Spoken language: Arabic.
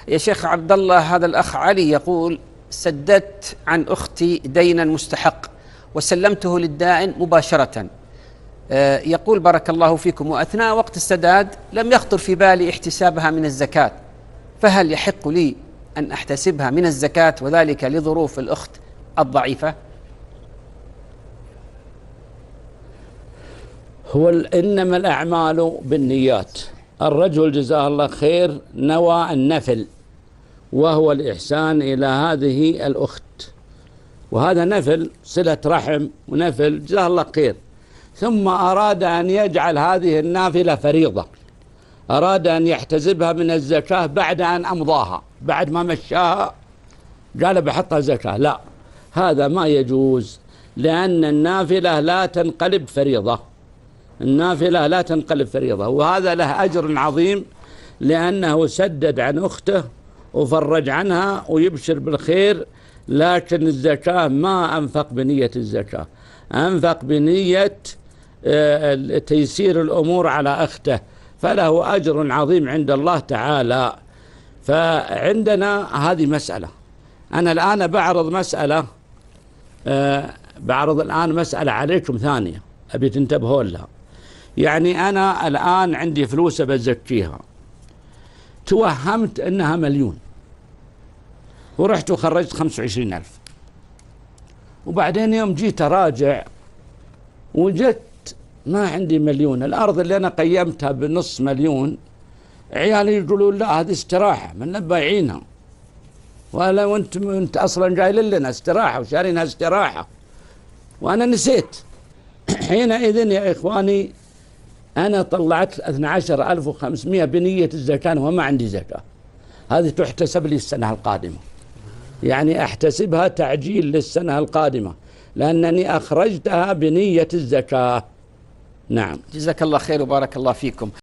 يا شيخ عبد الله، هذا الأخ علي يقول: سددت عن أختي دينا مستحق وسلمته للدائن مباشرة. يقول: بارك الله فيكم، وأثناء وقت السداد لم يخطر في بالي احتسابها من الزكاة، فهل يحق لي أن أحتسبها من الزكاة وذلك لظروف الأخت الضعيفة؟ إنما الأعمال بالنيات. الرجل جزاه الله خير نوى النفل، وهو الإحسان إلى هذه الأخت، وهذا نفل صلة رحم ونفل جزاه الله خير، ثم أراد أن يجعل هذه النافلة فريضة، أراد أن يحتسبها من الزكاة بعد أن أمضاها، بعد ما مشاها قال بحطها زكاة. لا، هذا ما يجوز، لأن النافلة لا تنقلب فريضة، النافلة لا تنقلب فريضة، وهذا له أجر عظيم لأنه سدد عن أخته وفرج عنها ويبشر بالخير. لكن الزكاة ما أنفق بنية الزكاة، أنفق بنية تيسير الأمور على أخته، فله أجر عظيم عند الله تعالى. فعندنا هذه مسألة. أنا الآن بعرض الآن مسألة عليكم ثانية أبي تنتبهون لها. يعني أنا الآن عندي فلوس بزكيها، توهمت أنها 1,000,000 ورحت وخرجت 25,000، وبعدين يوم جيت أراجع وجدت ما عندي 1,000,000. الأرض اللي أنا قيمتها ب500,000 عيالي يقولون لا هذه استراحة من بايعينها، ولا وانت أصلا جاي لنا استراحة وشارينها استراحة، وأنا نسيت. حينئذ يا إخواني أنا طلعت 12,500 بنية الزكاة وما عندي زكاة، هذه تحتسب لي السنة القادمة، يعني أحتسبها تعجيل للسنة القادمة لأنني أخرجتها بنية الزكاة. نعم، جزاك الله خير وبارك الله فيكم.